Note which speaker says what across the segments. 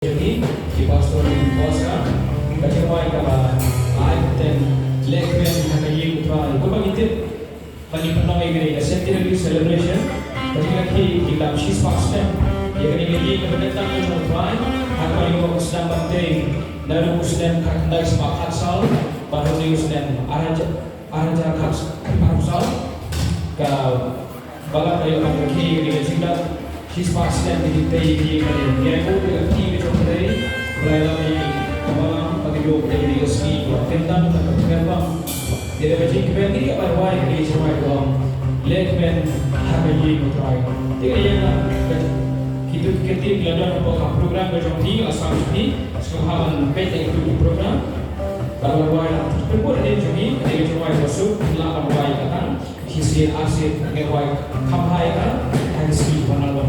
Speaker 1: Jadi, di pastor di Oscar, baca wai kaba, ayat dan lekmen hakayi utrai. Kau bangkit, bagi penong ini centenary celebration. Baca lagi di dalam shis pastor, ia kini lagi kebetulan yang utrai. Hakayi kau muslim bante, naru muslim kakandai sepak hatsal, baru ni muslim araja hatsal. Kau balap dari orang kiri ini juga. His past dan digitai di dia ko di chokdai rela ni kamalam pagyo dari ski ko tentang tentang dia bajing kebendi ke parwai di semai ko lekmen habi ko try dia yang hidup ketik ladan ko program bajong di asam ni sekarang pet itu program parwai perpur dia jungi dia semai masuk la parwai kan hisir asyik ngewai kamhai kan ski panalo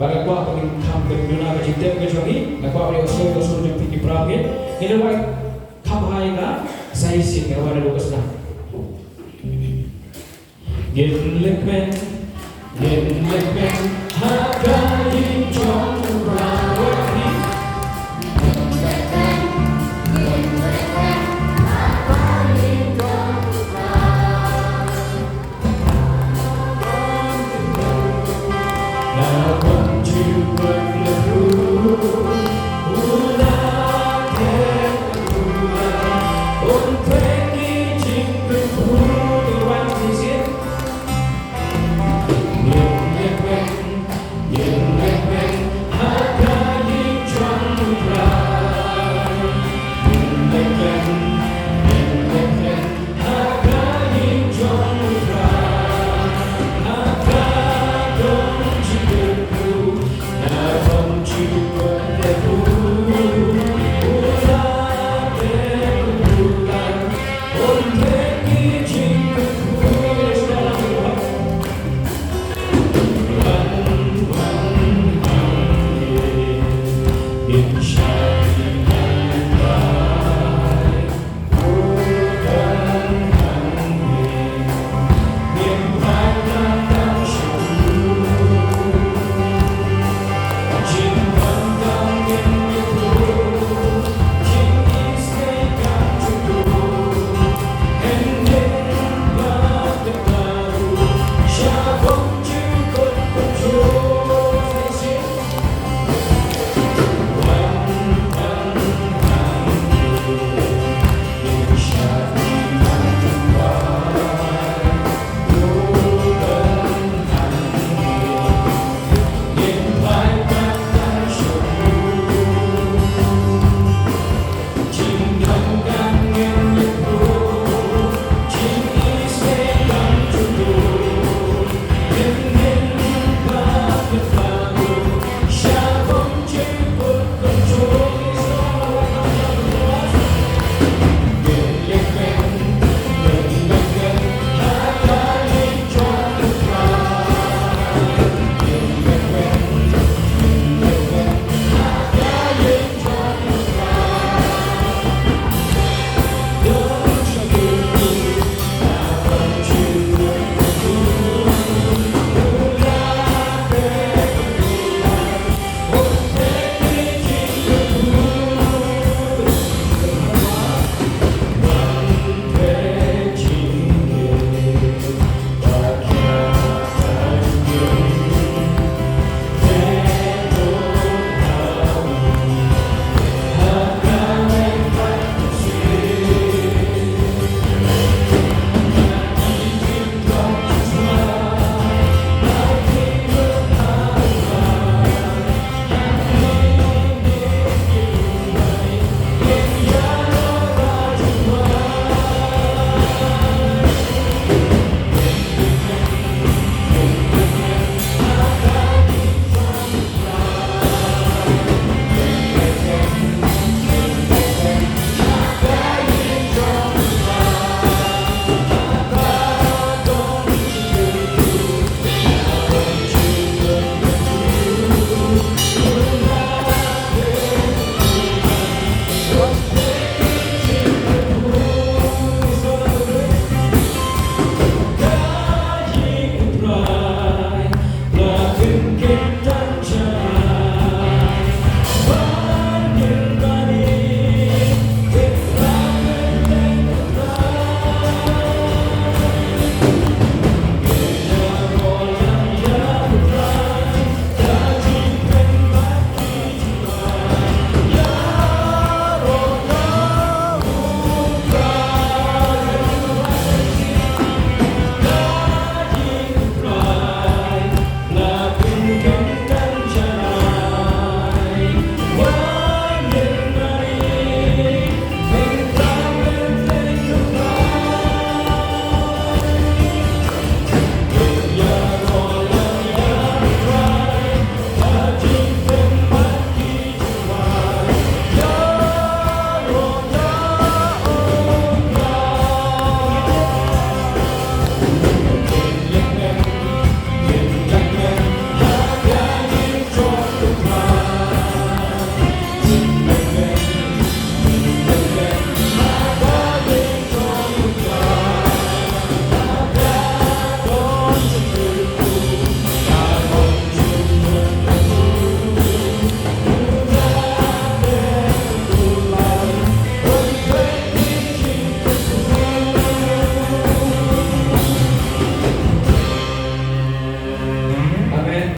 Speaker 1: Bagi kuah bagi tham berduna bagi tem kecuali, nak kuah bagi osur jumpi di perahu. Ini buat tham hai na saya sih kalau ada lukas na. Get lekmen,